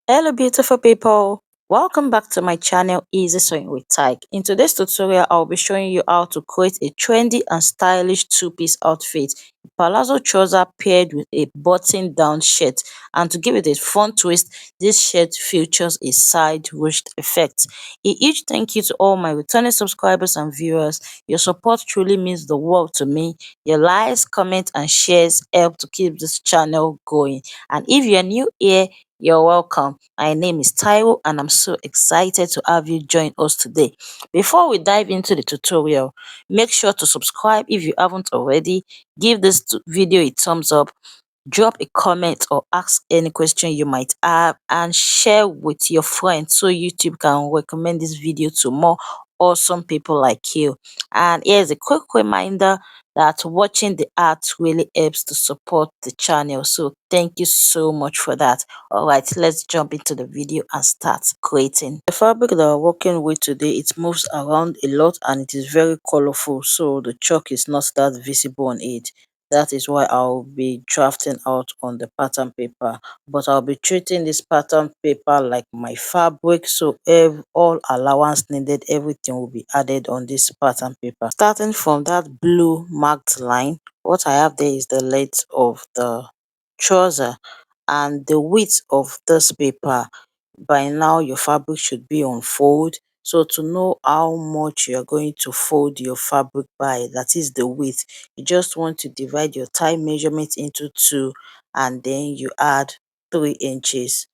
Hello beautiful people, welcome back to my channel Easy Sewing with Tyke. In today's tutorial I'll be showing you how to create a trendy and stylish two-piece outfit, palazzo trouser paired with a button down shirt, and to give it a fun twist, this shirt features a side ruched effect. A huge thank you to all my returning subscribers and viewers. Your support truly means the world to me. Your likes, comments and shares help to keep this channel going, and if you're new here, you're welcome. My name is Taiwo and I'm so excited to have you join us today. Before we dive into the tutorial, make sure to subscribe if you haven't already, give this video a thumbs up, drop a comment or ask any question you might have, and share with your friends so YouTube can recommend this video to more awesome people like you. And here's a quick reminder that watching the art really helps to support the channel, so thank you so much for that. All right, let's jump into the video and start creating. The fabric that we're working with today, it moves around a lot and it is very colorful, so the chalk is not that visible on it. That is why I'll be drafting out on the pattern paper, but I'll be treating this pattern paper like my fabric, so all allowance needed, everything will be added on this pattern paper. Starting from that blue marked line, what I have there is the length of the trouser and the width of this paper. By now your fabric should be on fold, so to know how much you're going to fold your fabric by, that is the width, you just want to divide your thigh measurement into two and then you add 3 inches.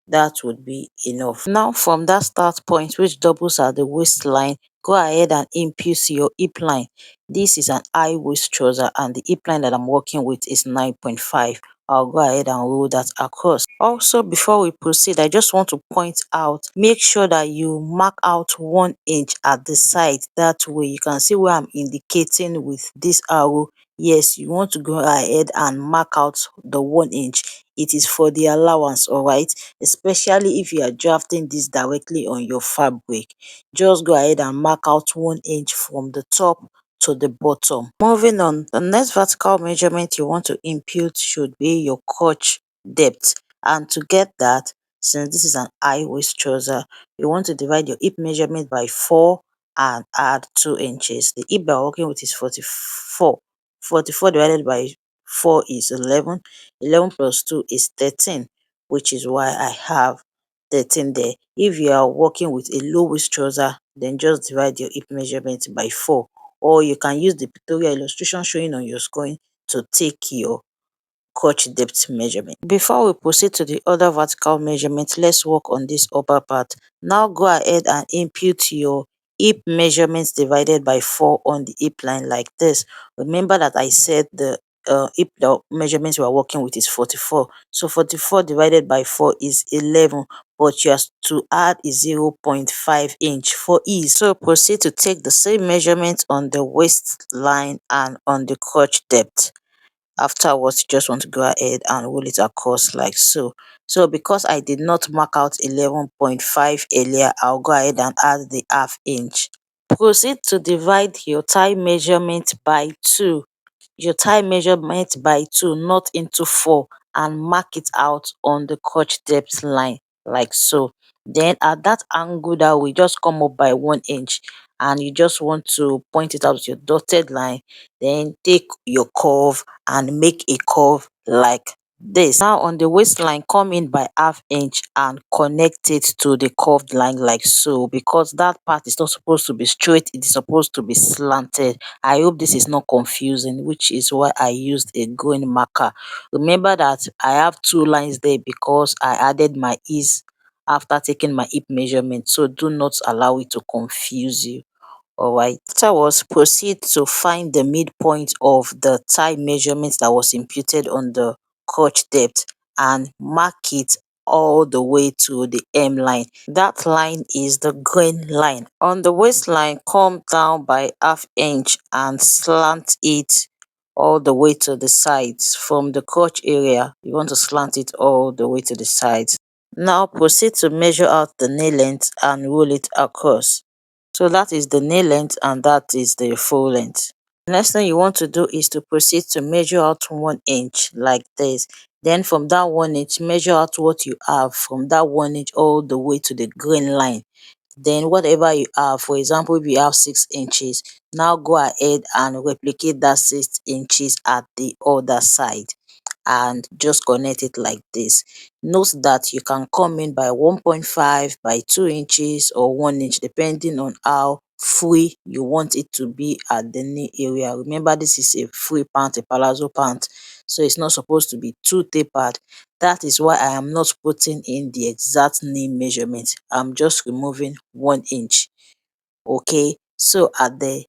That would be enough. Now from that start point, which doubles at the waistline, go ahead and impute your hip line. This is an high waist trouser and the hip line that I'm working with is 9.5. I'll go ahead and roll that across. Also, before we proceed, I just want to point out, make sure that you mark out 1 inch at the side. That way you can see where I'm indicating with this arrow. Yes, you want to go ahead and mark out the 1 inch. It is for the allowance, all right, especially if you are drafting this directly on your fabric. Just go ahead and mark out 1 inch from the top to the bottom. Moving on, the next vertical measurement you want to impute should be your crotch depth, and to get that, since this is an high waist trouser, you want to divide your hip measurement by 4 and add 2 inches. The hip that we're working with is 44. 44 divided by 4 is 11. 11 plus 2 is 13, which is why I have 13 there. If you are working with a low waist trouser, then just divide your hip measurement by 4, or you can use the pictorial illustration showing on your screen to take your crotch depth measurement. Before we proceed to the other vertical measurement, let's work on this upper part. Now go ahead and impute your hip measurements divided by 4 on the hip line like this. Remember that I said the hip measurements we are working with is 44. So 44 divided by 4 is 11, but you have to add a 0.5 inch for ease. So proceed to take the same measurement on the waistline and on the crotch depth. Afterwards, you just want to go ahead and roll it across like so. So because I did not mark out 11.5 earlier, I'll go ahead and add the ½ inch. Proceed to divide your thigh measurement by 2. Your thigh measurement by 2, not into 4, and mark it out on the crotch depth line like so. Then at that angle that we just come up by 1 inch, and you just want to point it out with your dotted line, then take your curve and make a curve like this. Now on the waistline, come in by ½ inch and connect it to the curved line like so, because that part is not supposed to be straight, it is supposed to be slanted. I hope this is not confusing, which is why I used a green marker. Remember that I have 2 lines there because I added my ease after taking my hip measurement, so do not allow it to confuse you. Alright, afterwards proceed to find the midpoint of the thigh measurement that was imputed on the crotch depth and mark it all the way to the hem line. That line is the green line. On the waistline, come down by ½ inch and slant it all the way to the sides. From the crotch area, you want to slant it all the way to the sides. Now proceed to measure out the nail length and roll it across. So that is the nail length and that is the full length. Next thing you want to do is to proceed to measure out 1 inch like this. Then from that 1 inch, measure out what you have from that 1 inch all the way to the green line. Then whatever you have, for example, if you have 6 inches, now go ahead and replicate that 6 inches at the other side and just connect it like this. Note that you can come in by 1.5 by 2 inches or 1 inch depending on how free you want it to be at the knee area. Remember, this is a free pant, a palazzo pant, so it's not supposed to be too tapered. That is why I am not putting in the exact knee measurement. I'm just removing 1 inch. Okay, so at the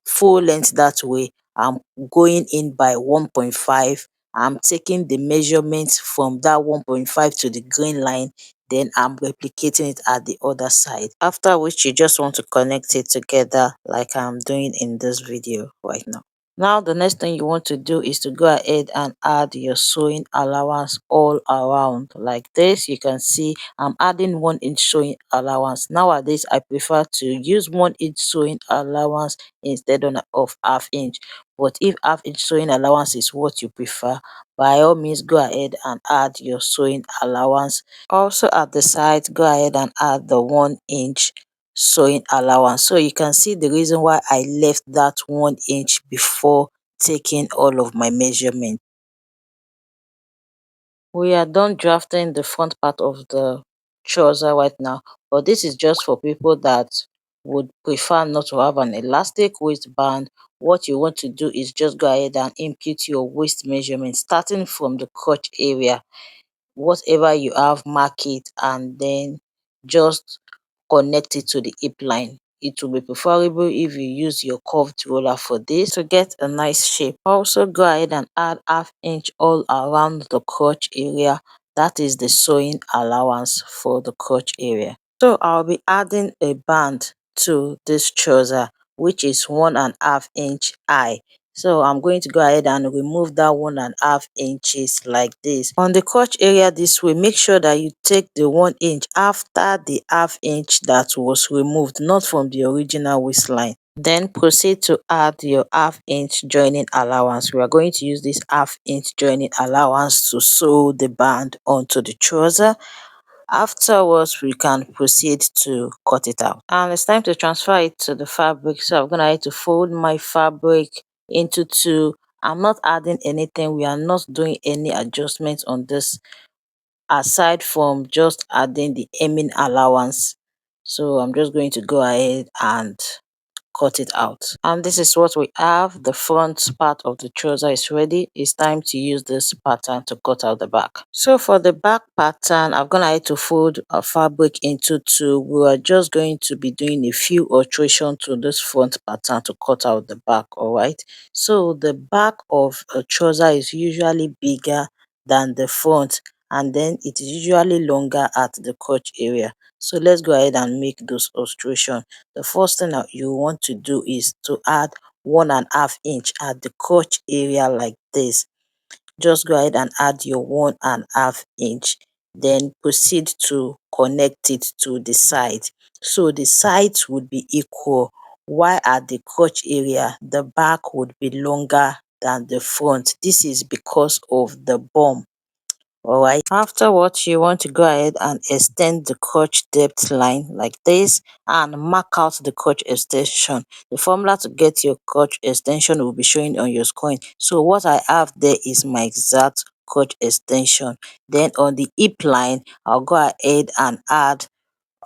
full length that way, I'm going in by 1.5. I'm taking the measurements from that 1.5 to the green line, then I'm replicating it at the other side, after which you just want to connect it together like I'm doing in this video right now. Now the next thing you want to do is to go ahead and add your sewing allowance all around like this. You can see I'm adding 1 inch sewing allowance. Nowadays I prefer to use 1 inch sewing allowance instead of ½ inch. But if ½ inch sewing allowance is what you prefer, by all means go ahead and add your sewing allowance. Also at the side, go ahead and add the 1 inch sewing allowance. So you can see the reason why I left that 1 inch before taking all of my measurements. We are done drafting the front part of the trouser right now, but this is just for people that would prefer not to have an elastic waistband. What you want to do is just go ahead and input your waist measurement starting from the crotch area. Whatever you have, mark it and then just connect it to the hip line. It will be preferable if you use your curved roller for this to get a nice shape. Also go ahead and add ½ inch all around the crotch area. That is the sewing allowance for the crotch area. So I'll be adding a band to this trouser, which is 1.5 inch high. So I'm going to go ahead and remove that 1.5 inches like this. On the crotch area this way, make sure that you take the 1 inch after the ½ inch that was removed, not from the original waistline. Then proceed to add your ½ inch joining allowance. We are going to use this ½ inch joining allowance to sew the band onto the trouser. Afterwards, we can proceed to cut it out. And it's time to transfer it to the fabric. So I'm gonna need to fold my fabric into two. I'm not adding anything. We are not doing any adjustments on this aside from just adding the hemming allowance. So I'm just going to go ahead and cut it out. And this is what we have. The front part of the trouser is ready. It's time to use this pattern to cut out the back. So for the back pattern, I'm gonna have to fold a fabric into two. We are just going to be doing a few alterations to this front pattern to cut out the back. All right, so the back of a trouser is usually bigger than the front, and then it is usually longer at the crotch area. So let's go ahead and make those alterations. The first thing that you want to do is to add 1.5 inch at the crotch area like this. Just go ahead and add your 1.5 inch, then proceed to connect it to the side. So the sides would be equal, while at the crotch area the back would be longer than the front. This is because of the bum. Alright, afterwards you want to go ahead and extend the crotch depth line like this and mark out the crotch extension. The formula to get your crotch extension will be showing on your screen. So what I have there is my exact crotch extension. Then on the hip line, I'll go ahead and add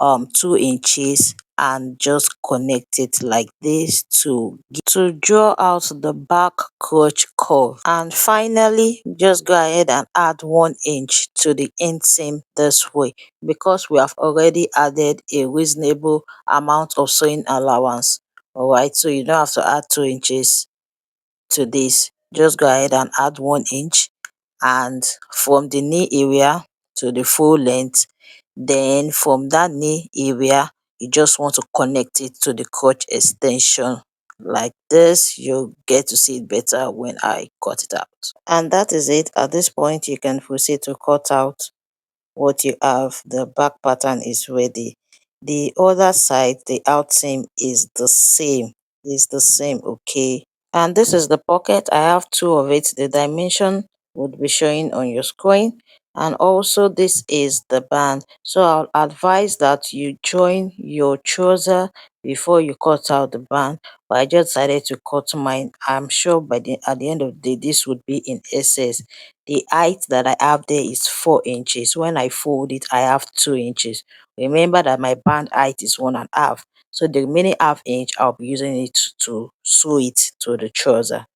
2 inches and just connect it like this to draw out the back crotch curve. And finally, just go ahead and add 1 inch to the inseam this way, because we have already added a reasonable amount of sewing allowance. All right, so you don't have to add 2 inches to this. Just go ahead and add 1 inch, and from the knee area to the full length, then from that knee area you just want to connect it to the crotch extension like this. You'll get to see it better when I cut it out. And that is it. At this point you can proceed to cut out what you have. The back pattern is ready. The other side, the out seam is the same. Okay, And this is the pocket. I have two of it. The dimension would be showing on your screen. And also this is the band. So I'll advise that you join your trouser before you cut out the band. But I just decided to cut mine. I'm sure at the end of the day this would be in excess. The height that I have there is 4 inches. When I fold it, I have 2 inches. Remember that my band height is 1.5. So the remaining half inch, I'll be using it to sew it to the trouser.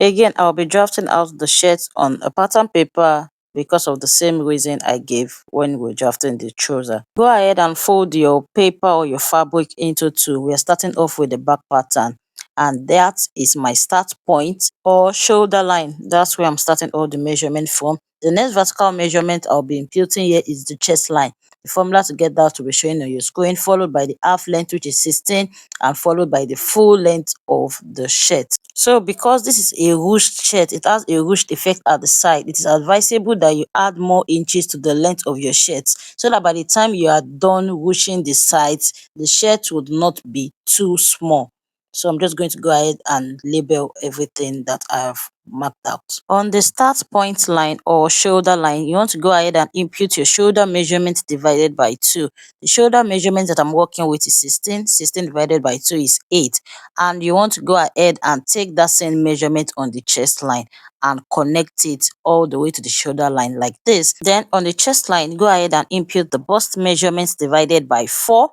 Again, I'll be drafting out the shirt on a pattern paper because of the same reason I gave when we're drafting the trouser. Go ahead and fold your paper or your fabric into two. We're starting off with the back pattern, and that is my start point or shoulder line. That's where I'm starting all the measurement from. The next vertical measurement I'll be imputing here is the chest line. The formula to get that will be showing on your screen, followed by the half length, which is 16, and followed by the full length of the shirt. So because this is a ruched shirt, it has a ruched effect at the side. It is advisable that you add more inches to the length of your shirt so that by the time you are done ruching the sides, the shirt would not be too small. So I'm just going to go ahead and label everything that I have mapped out. On the start point line or shoulder line, you want to go ahead and impute your shoulder measurement divided by 2. The shoulder measurement that I'm working with is 16. 16 divided by 2 is 8. And you want to go ahead and take that same measurement on the chest line and connect it all the way to the shoulder line like this. Then on the chest line, go ahead and impute the bust measurements divided by 4.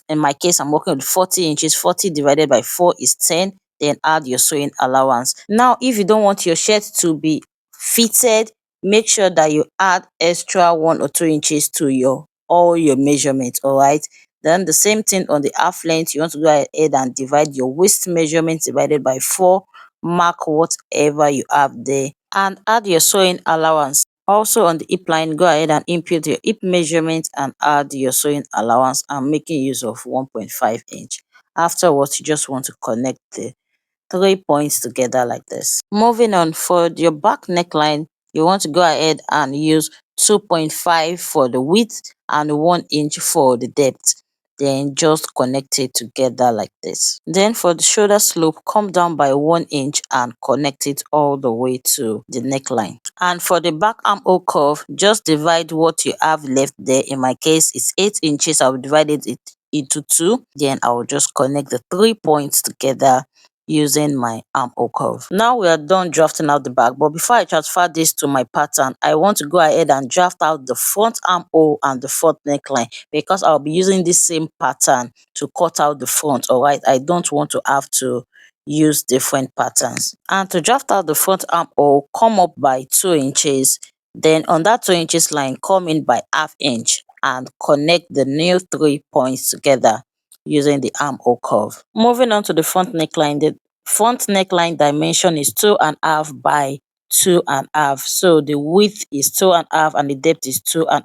In my case, I'm working with 40 inches. 40 divided by 4 is 10. Then add your sewing allowance. Now, if you don't want your shirt to be fitted, make sure that you add extra 1 or 2 inches to all your measurements, all right? Then the same thing on the half length, you want to go ahead and divide your waist measurement divided by 4. Mark whatever you have there and add your sewing allowance. Also on the hip line, go ahead and impute your hip measurement and add your sewing allowance. I'm making use of 1.5 inch. Afterwards, you just want to connect the 3 points together like this. Moving on, for your back neckline, you want to go ahead and use 2.5 for the width and 1 inch for the depth. Then just connect it together like this. Then for the shoulder slope, come down by 1 inch and connect it all the way to the neckline. And for the back armhole curve, just divide what you have left there. In my case, it's 8 inches. I will divide it into 2. Then I will just connect the 3 points together using my armhole curve. Now we are done drafting out the back, but before I transfer this to my pattern, I want to go ahead and draft out the front armhole and the front neckline because I'll be using this same pattern to cut out the front, all right? I don't want to have to use different patterns. And to draft out the front armhole, come up by 2 inches, then on that 2 inches line, come in by ½ inch and connect the new 3 points together using the armhole curve. Moving on to the front neckline, the front neckline dimension is 2.5 by 2.5. So the width is 2.5 and the depth is 2.5.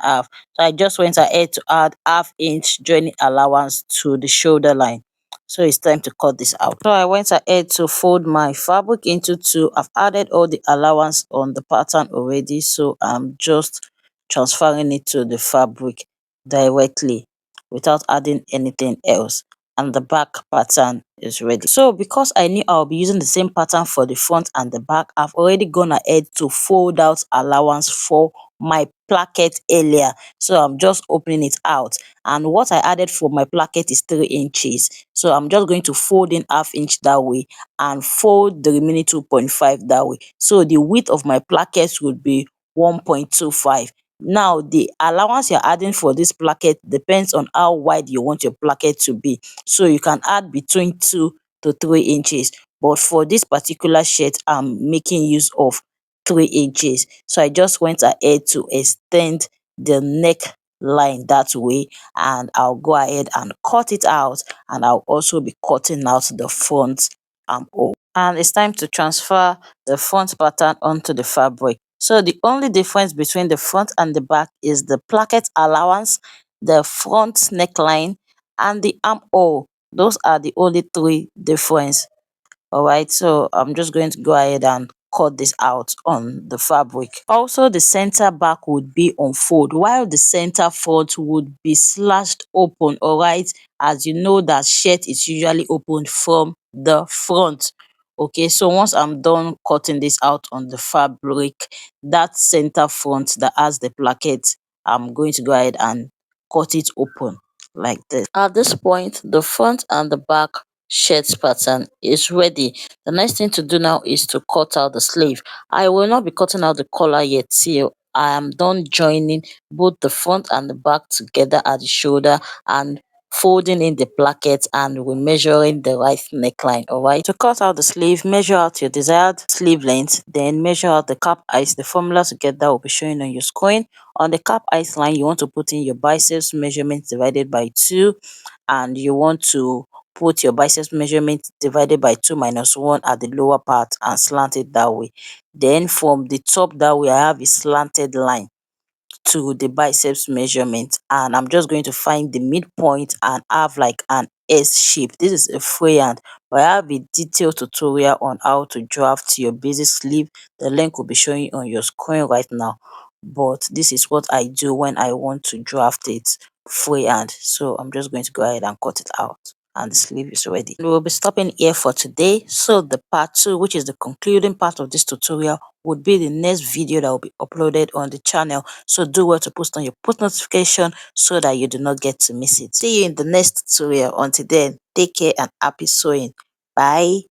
So I just went ahead to add ½ inch joining allowance to the shoulder line. So it's time to cut this out. So I went ahead to fold my fabric into 2. I've added all the allowance on the pattern already, so I'm just transferring it to the fabric directly without adding anything else, and the back pattern is ready. So because I knew I'll be using the same pattern for the front and the back, I've already gone ahead to fold out allowance for my placket earlier. So I'm just opening it out, and what I added for my placket is 3 inches. So I'm just going to fold in ½ inch that way and fold the remaining 2.5 that way. So the width of my placket would be 1.25. Now, the allowance you're adding for this placket depends on how wide you want your placket to be. So you can add between 2 to 3 inches. But for this particular shirt, I'm making use of 3 inches. So I just went ahead to extend the neck line that way, and I'll go ahead and cut it out, and I'll also be cutting out the front armhole. And it's time to transfer the front pattern onto the fabric. So the only difference between the front and the back is the placket allowance, the front neckline, and the armhole. Those are the only 3 difference. All right, so I'm just going to go ahead and cut this out on the fabric. Also, the center back would be on fold, while the center front would be slashed open. All right, as you know that shirt is usually opened from the front. Okay, so once I'm done cutting this out on the fabric, that center front that has the placket, I'm going to go ahead and cut it open like this. At this point, the front and the back shirt pattern is ready. The next thing to do now is to cut out the sleeve. I will not be cutting out the collar yet till I am done joining both the front and the back together at the shoulder and folding in the placket, and we're measuring the right neckline. All right, to cut out the sleeve, measure out your desired sleeve length, then measure out the cap height. The formula to get that will be showing on your screen. On the cap height line, you want to put in your biceps measurement divided by 2, and you want to put your biceps measurement divided by 2 minus 1 at the lower part and slant it that way. Then from the top that way, I have a slanted line to the biceps measurement, and I'm just going to find the midpoint and have like an S shape. This is a freehand, but I have a detailed tutorial on how to draft your basic sleeve. The link will be showing on your screen right now, but this is what I do when I want to draft it freehand. So I'm just going to go ahead and cut it out, and the sleeve is ready. We'll be stopping here for today. So the part 2, which is the concluding part of this tutorial, would be the next video that will be uploaded on the channel. So do well to post on your post notification so that you do not get to miss it. See you in the next tutorial. Until then, take care and happy sewing. Bye.